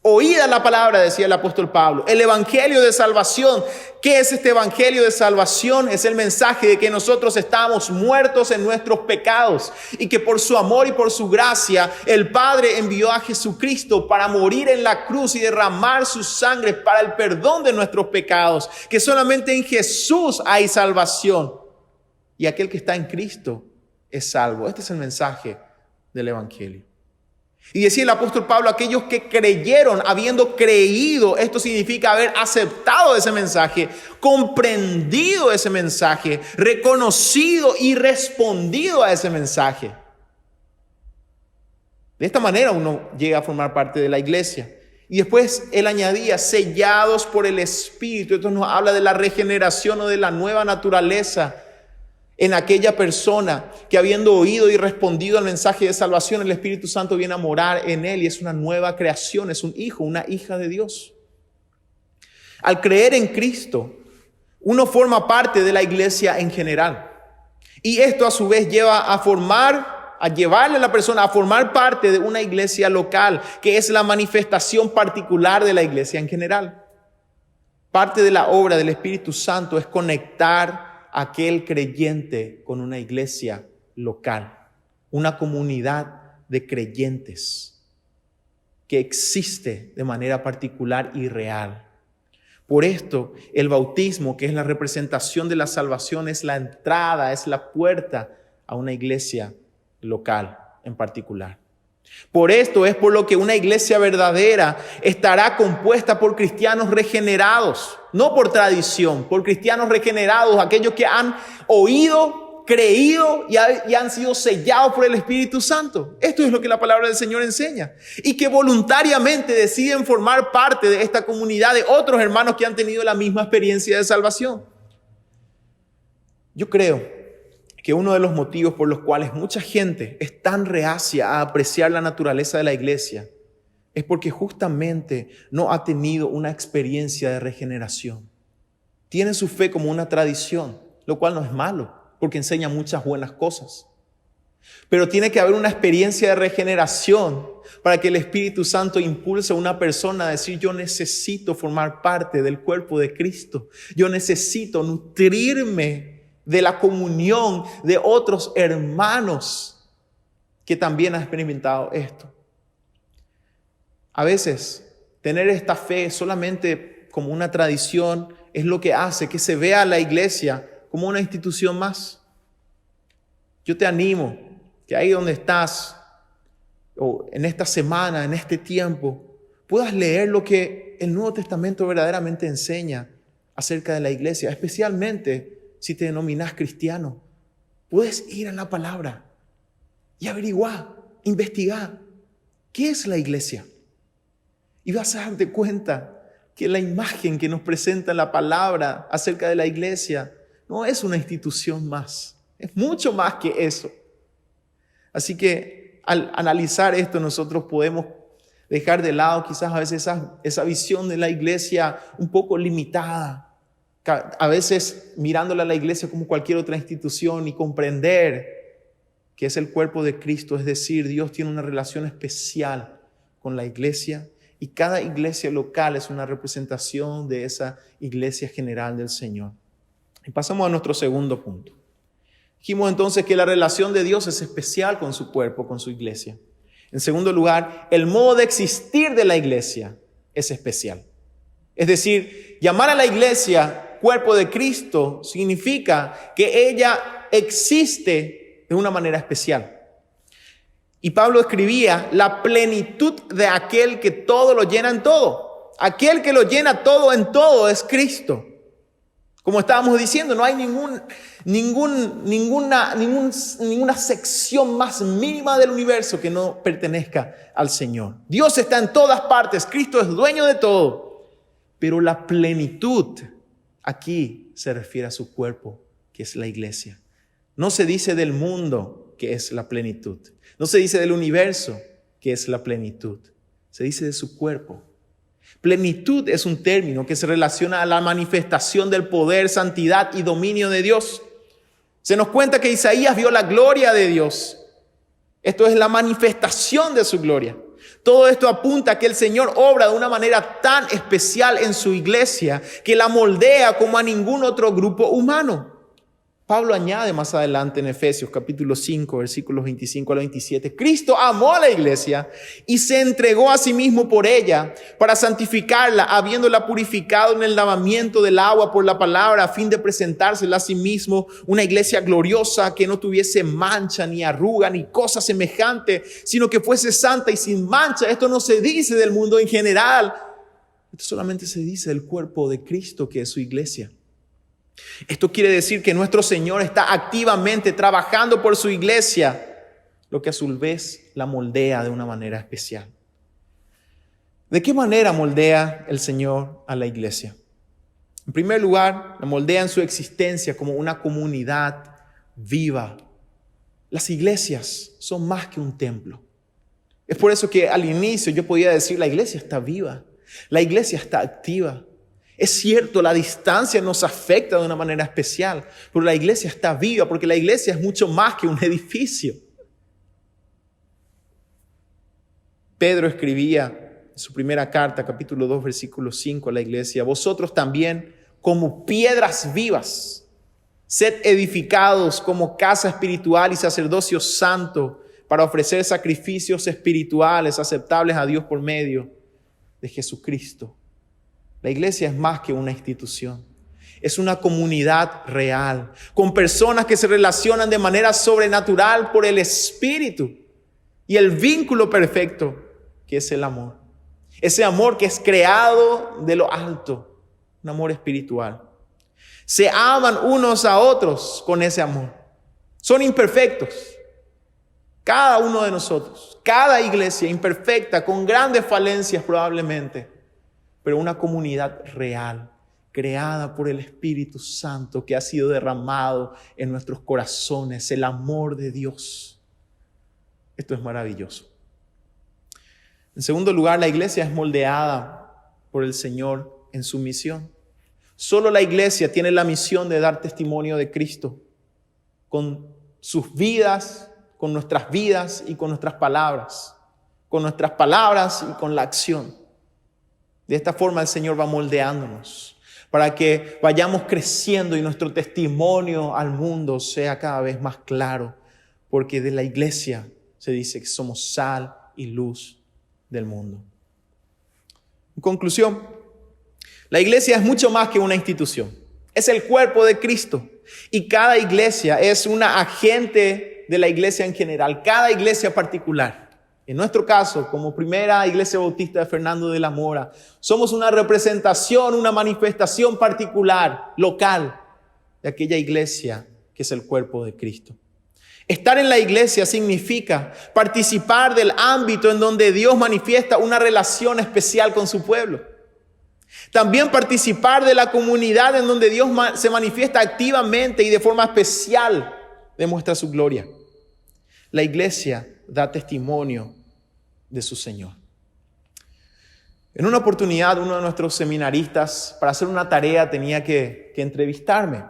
Oída la palabra, decía el apóstol Pablo, el evangelio de salvación. ¿Qué es este evangelio de salvación? Es el mensaje de que nosotros estamos muertos en nuestros pecados y que por su amor y por su gracia el Padre envió a Jesucristo para morir en la cruz y derramar su sangre para el perdón de nuestros pecados, que solamente en Jesús hay salvación y aquel que está en Cristo es salvo. Este es el mensaje del evangelio. Y decía el apóstol Pablo, aquellos que creyeron, habiendo creído, esto significa haber aceptado ese mensaje, comprendido ese mensaje, reconocido y respondido a ese mensaje. De esta manera uno llega a formar parte de la iglesia. Y después él añadía, sellados por el Espíritu. Esto nos habla de la regeneración o de la nueva naturaleza en aquella persona que, habiendo oído y respondido al mensaje de salvación, el Espíritu Santo viene a morar en él y es una nueva creación, es un hijo, una hija de Dios. Al creer en Cristo, uno forma parte de la iglesia en general. Y esto a su vez lleva a llevarle a la persona a formar parte de una iglesia local, que es la manifestación particular de la iglesia en general. Parte de la obra del Espíritu Santo es conectar aquel creyente con una iglesia local, una comunidad de creyentes que existe de manera particular y real. Por esto, el bautismo, que es la representación de la salvación, es la entrada, es la puerta a una iglesia local en particular. Por esto es por lo que una iglesia verdadera estará compuesta por cristianos regenerados, no por tradición, por cristianos regenerados, aquellos que han oído, creído y han sido sellados por el Espíritu Santo. Esto es lo que la palabra del Señor enseña. Y que voluntariamente deciden formar parte de esta comunidad de otros hermanos que han tenido la misma experiencia de salvación. Yo creo que uno de los motivos por los cuales mucha gente es tan reacia a apreciar la naturaleza de la iglesia es porque justamente no ha tenido una experiencia de regeneración. Tiene su fe como una tradición, lo cual no es malo, porque enseña muchas buenas cosas. Pero tiene que haber una experiencia de regeneración para que el Espíritu Santo impulse a una persona a decir: yo necesito formar parte del cuerpo de Cristo. Yo necesito nutrirme de la comunión de otros hermanos que también han experimentado esto. A veces, tener esta fe solamente como una tradición es lo que hace que se vea a la iglesia como una institución más. Yo te animo que ahí donde estás, o en esta semana, en este tiempo, puedas leer lo que el Nuevo Testamento verdaderamente enseña acerca de la iglesia, especialmente si te denominas cristiano. Puedes ir a la palabra y averiguar, investigar qué es la iglesia. Y vas a darte cuenta que la imagen que nos presenta la palabra acerca de la iglesia no es una institución más, es mucho más que eso. Así que al analizar esto, nosotros podemos dejar de lado quizás a veces esa visión de la iglesia un poco limitada, a veces mirándola a la iglesia como cualquier otra institución, y comprender que es el cuerpo de Cristo, es decir, Dios tiene una relación especial con la iglesia, y cada iglesia local es una representación de esa iglesia general del Señor. Y pasamos a nuestro segundo punto. Dijimos entonces que la relación de Dios es especial con su cuerpo, con su iglesia. En segundo lugar, el modo de existir de la iglesia es especial. Es decir, llamar a la iglesia cuerpo de Cristo significa que ella existe de una manera especial. Y Pablo escribía: la plenitud de aquel que todo lo llena en todo. Aquel que lo llena todo en todo es Cristo. Como estábamos diciendo, no hay ninguna sección más mínima del universo que no pertenezca al Señor. Dios está en todas partes, Cristo es dueño de todo. Pero la plenitud aquí se refiere a su cuerpo, que es la iglesia. No se dice del mundo, que es la plenitud. No se dice del universo, que es la plenitud. Se dice de su cuerpo. Plenitud es un término que se relaciona a la manifestación del poder, santidad y dominio de Dios. Se nos cuenta que Isaías vio la gloria de Dios. Esto es la manifestación de su gloria. Todo esto apunta a que el Señor obra de una manera tan especial en su iglesia que la moldea como a ningún otro grupo humano. Pablo añade más adelante en Efesios capítulo 5, versículos 25 al 27. Cristo amó a la iglesia y se entregó a sí mismo por ella para santificarla, habiéndola purificado en el lavamiento del agua por la palabra, a fin de presentársela a sí mismo una iglesia gloriosa, que no tuviese mancha, ni arruga, ni cosa semejante, sino que fuese santa y sin mancha. Esto no se dice del mundo en general. Esto solamente se dice del cuerpo de Cristo, que es su iglesia. Esto quiere decir que nuestro Señor está activamente trabajando por su iglesia, lo que a su vez la moldea de una manera especial. ¿De qué manera moldea el Señor a la iglesia? En primer lugar, la moldea en su existencia como una comunidad viva. Las iglesias son más que un templo. Es por eso que al inicio yo podía decir: la iglesia está viva, la iglesia está activa. Es cierto, la distancia nos afecta de una manera especial, pero la iglesia está viva, porque la iglesia es mucho más que un edificio. Pedro escribía en su primera carta, capítulo 2, versículo 5, a la iglesia: vosotros también, como piedras vivas, sed edificados como casa espiritual y sacerdocio santo, para ofrecer sacrificios espirituales aceptables a Dios por medio de Jesucristo. La iglesia es más que una institución. Es una comunidad real, con personas que se relacionan de manera sobrenatural por el Espíritu y el vínculo perfecto que es el amor. Ese amor que es creado de lo alto, un amor espiritual. Se aman unos a otros con ese amor. Son imperfectos. Cada uno de nosotros, cada iglesia imperfecta, con grandes falencias probablemente, pero una comunidad real creada por el Espíritu Santo que ha sido derramado en nuestros corazones, el amor de Dios. Esto es maravilloso. En segundo lugar, la iglesia es moldeada por el Señor en su misión. Solo la iglesia tiene la misión de dar testimonio de Cristo con sus vidas, con nuestras vidas y con nuestras palabras. Con nuestras palabras y con la acción. De esta forma el Señor va moldeándonos para que vayamos creciendo y nuestro testimonio al mundo sea cada vez más claro, porque de la iglesia se dice que somos sal y luz del mundo. En conclusión, la iglesia es mucho más que una institución. Es el cuerpo de Cristo y cada iglesia es una agente de la iglesia en general, cada iglesia particular. En nuestro caso, como Primera Iglesia Bautista de Fernando de la Mora, somos una representación, una manifestación particular, local, de aquella iglesia que es el cuerpo de Cristo. Estar en la iglesia significa participar del ámbito en donde Dios manifiesta una relación especial con su pueblo. También participar de la comunidad en donde Dios se manifiesta activamente y de forma especial demuestra su gloria. La iglesia da testimonio de su Señor. En una oportunidad, uno de nuestros seminaristas, para hacer una tarea, tenía que entrevistarme.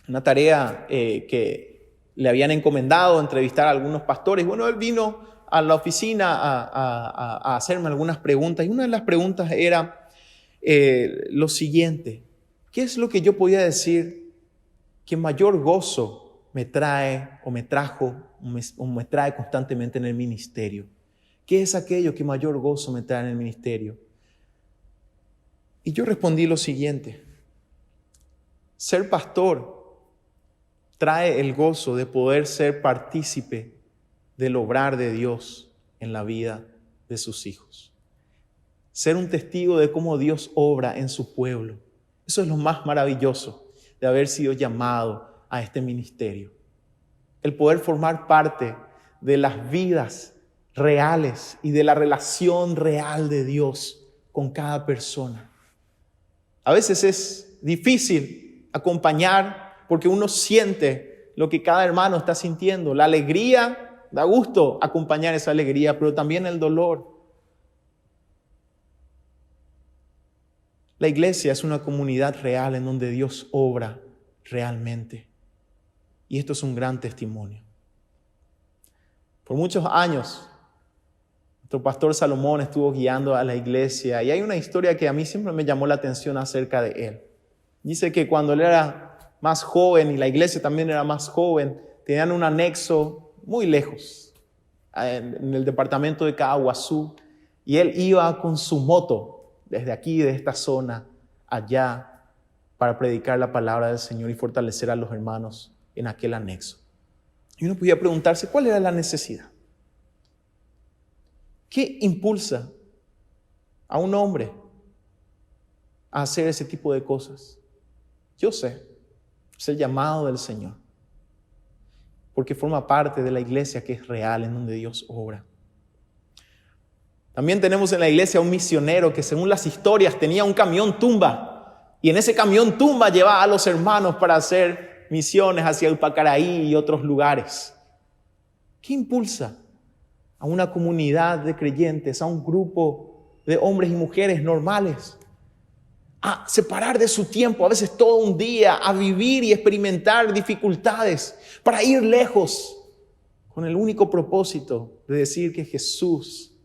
Una tarea que le habían encomendado, entrevistar a algunos pastores. Bueno, él vino a la oficina a hacerme algunas preguntas. Y una de las preguntas era lo siguiente: ¿qué es lo que yo podía decir que mayor gozo me trae o me trajo o me trae constantemente en el ministerio? ¿Qué es aquello que mayor gozo me trae en el ministerio? Y yo respondí lo siguiente: ser pastor trae el gozo de poder ser partícipe del obrar de Dios en la vida de sus hijos. Ser un testigo de cómo Dios obra en su pueblo. Eso es lo más maravilloso de haber sido llamado a este ministerio. El poder formar parte de las vidas reales y de la relación real de Dios con cada persona. A veces es difícil acompañar porque uno siente lo que cada hermano está sintiendo. La alegría, da gusto acompañar esa alegría, pero también el dolor. La iglesia es una comunidad real en donde Dios obra realmente. Y esto es un gran testimonio. Por muchos años, nuestro pastor Salomón estuvo guiando a la iglesia y hay una historia que a mí siempre me llamó la atención acerca de él. Dice que cuando él era más joven y la iglesia también era más joven, tenían un anexo muy lejos, en el departamento de Caguazú, y él iba con su moto desde aquí, de esta zona, allá, para predicar la palabra del Señor y fortalecer a los hermanos en aquel anexo. Y uno podía preguntarse, ¿cuál era la necesidad? ¿Qué impulsa a un hombre a hacer ese tipo de cosas? Yo sé, es el llamado del Señor, porque forma parte de la iglesia que es real, en donde Dios obra. También tenemos en la iglesia un misionero que, según las historias, tenía un camión tumba, y en ese camión tumba llevaba a los hermanos para hacer misiones hacia el Pacaraí y otros lugares. ¿Qué impulsa a una comunidad de creyentes, a un grupo de hombres y mujeres normales, a separar de su tiempo, a veces todo un día, a vivir y experimentar dificultades para ir lejos, con el único propósito de decir que Jesús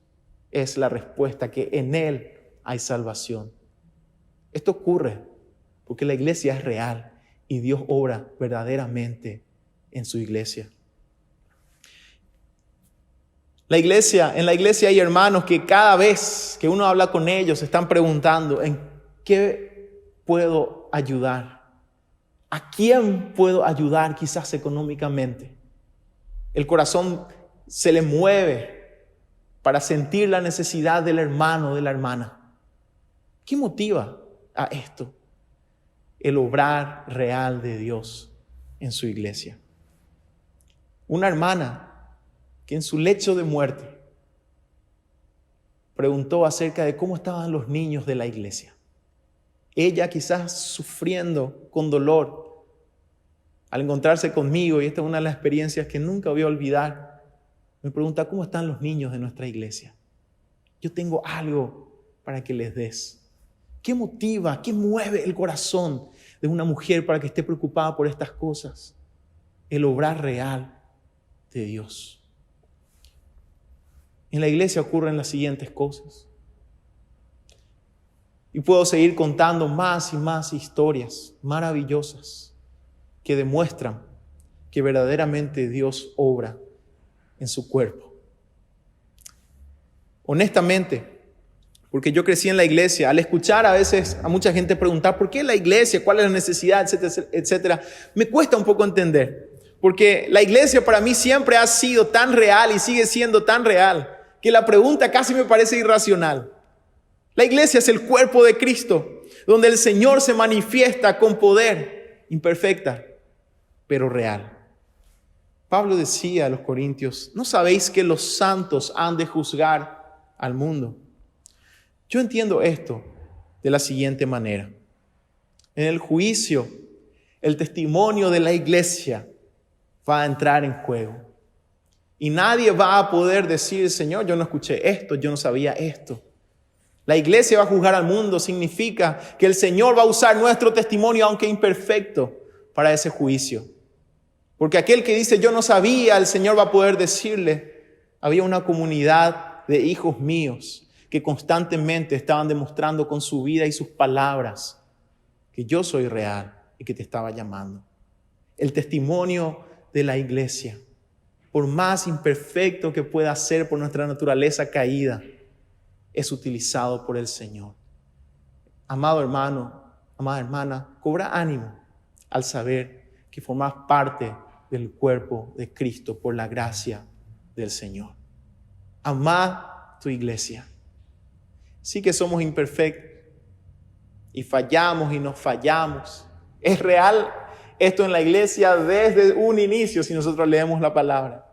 es la respuesta, que en Él hay salvación? Esto ocurre porque la iglesia es real y Dios obra verdaderamente en su iglesia. En la iglesia hay hermanos que cada vez que uno habla con ellos están preguntando: ¿en qué puedo ayudar? ¿A quién puedo ayudar quizás económicamente? El corazón se le mueve para sentir la necesidad del hermano, de la hermana. ¿Qué motiva a esto? El obrar real de Dios en su iglesia. Una hermana que en su lecho de muerte preguntó acerca de cómo estaban los niños de la iglesia. ella quizás sufriendo con dolor al encontrarse conmigo, y esta es una de las experiencias que nunca voy a olvidar. Me pregunta, ¿cómo están los niños de nuestra iglesia? Yo tengo algo para que les des. ¿Qué motiva, qué mueve el corazón de una mujer para que esté preocupada por estas cosas? El obrar real de Dios. En la iglesia ocurren las siguientes cosas. Y puedo seguir contando más y más historias maravillosas que demuestran que verdaderamente Dios obra en su cuerpo. Honestamente, porque yo crecí en la iglesia, al escuchar a veces a mucha gente preguntar ¿por qué la iglesia? ¿Cuál es la necesidad? Etcétera, etcétera. Me cuesta un poco entender, porque la iglesia para mí siempre ha sido tan real y sigue siendo tan real que la pregunta casi me parece irracional. La iglesia es el cuerpo de Cristo, donde el Señor se manifiesta con poder, imperfecta, pero real. Pablo decía a los corintios, ¿no sabéis que los santos han de juzgar al mundo? Yo entiendo esto de la siguiente manera. En el juicio, el testimonio de la iglesia va a entrar en juego. Y nadie va a poder decir, Señor, yo no escuché esto, yo no sabía esto. La iglesia va a juzgar al mundo, significa que el Señor va a usar nuestro testimonio, aunque imperfecto, para ese juicio. Porque aquel que dice, yo no sabía, el Señor va a poder decirle, había una comunidad de hijos míos que constantemente estaban demostrando con su vida y sus palabras que yo soy real y que te estaba llamando. El testimonio de la iglesia, por más imperfecto que pueda ser por nuestra naturaleza caída, es utilizado por el Señor. Amado hermano, amada hermana, cobra ánimo al saber que formas parte del cuerpo de Cristo por la gracia del Señor. Amá tu iglesia. Sí que somos imperfectos y fallamos y nos fallamos. Es real esto en la iglesia desde un inicio si nosotros leemos la palabra.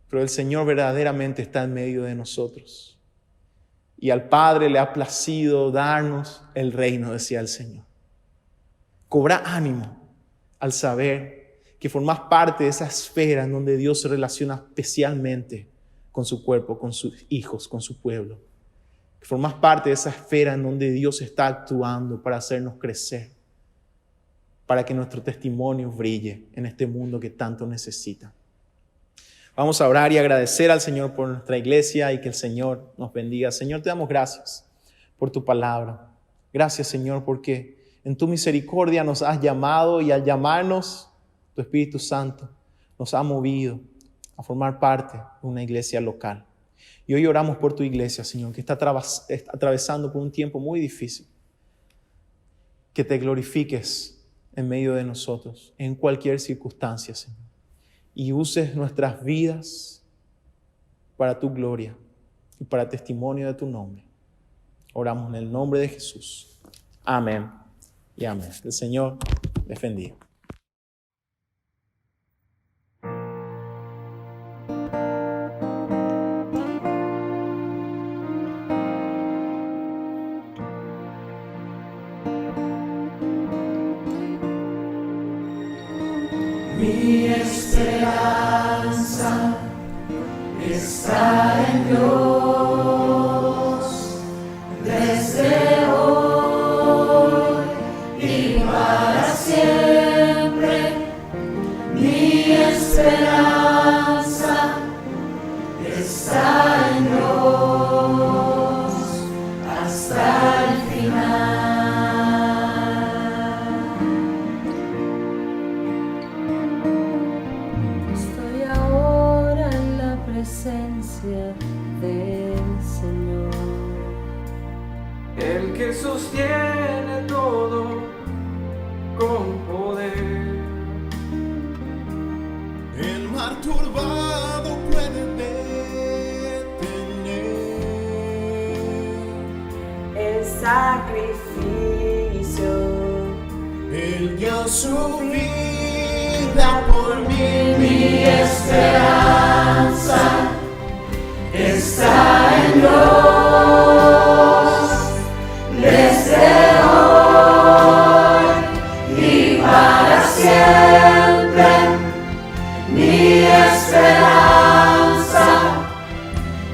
Pero el Señor verdaderamente está en medio de nosotros. Y al Padre le ha placido darnos el reino, decía el Señor. Cobra ánimo al saber que formas parte de esa esfera en donde Dios se relaciona especialmente con su cuerpo, con sus hijos, con su pueblo. Que formas parte de esa esfera en donde Dios está actuando para hacernos crecer, para que nuestro testimonio brille en este mundo que tanto necesita. Vamos a orar y agradecer al Señor por nuestra iglesia y que el Señor nos bendiga. Señor, te damos gracias por tu palabra. Gracias, Señor, porque en tu misericordia nos has llamado y al llamarnos, tu Espíritu Santo nos ha movido a formar parte de una iglesia local. Y hoy oramos por tu iglesia, Señor, que está atravesando por un tiempo muy difícil. Que te glorifiques en medio de nosotros, en cualquier circunstancia, Señor. Y uses nuestras vidas para tu gloria y para testimonio de tu nombre. Oramos en el nombre de Jesús. Amén y amén. El Señor les bendiga. Mi esperanza está en Dios desde hoy y para siempre. Mi esperanza está en Dios hasta el final. Presencia del Señor, el que sostiene todo con poder. El mar turbado puede detener el sacrificio. Él dio su vida por mí. Mi esperanza está en Dios desde hoy. siempre. Mi esperanza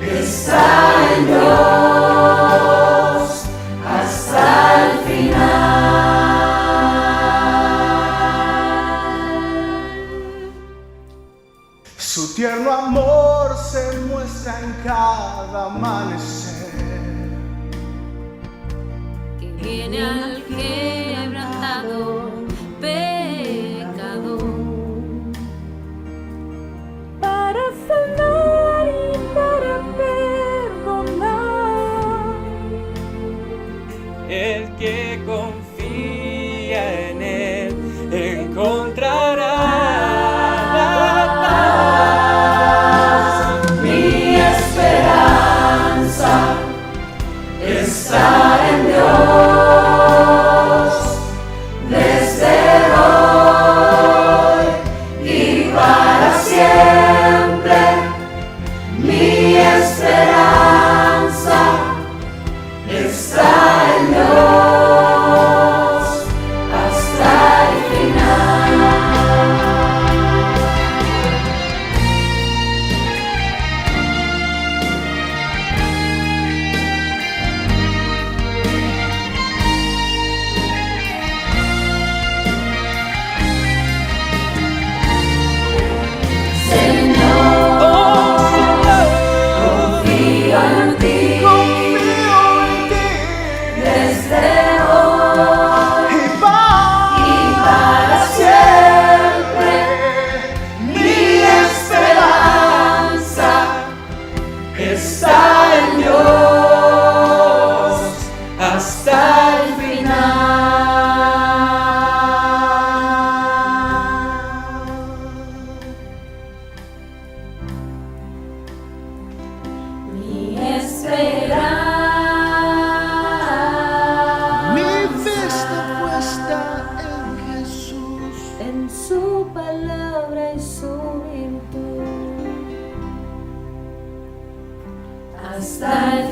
está en Dios hasta el final. Su tierno amor se muestra en cada amanecer. Que viene al quebrantado pecado para sanar y para perdonar. El que confía en Él encontrará la paz. Mi esperanza está en Dios desde hoy y para siempre. Mi esperanza está en Dios hasta el final. Confío en ti desde hoy y para siempre. Mi esperanza está en Dios hasta el final. Mi esperanza, Mi vista puesta en Jesús. en su palabra y su virtud. hasta el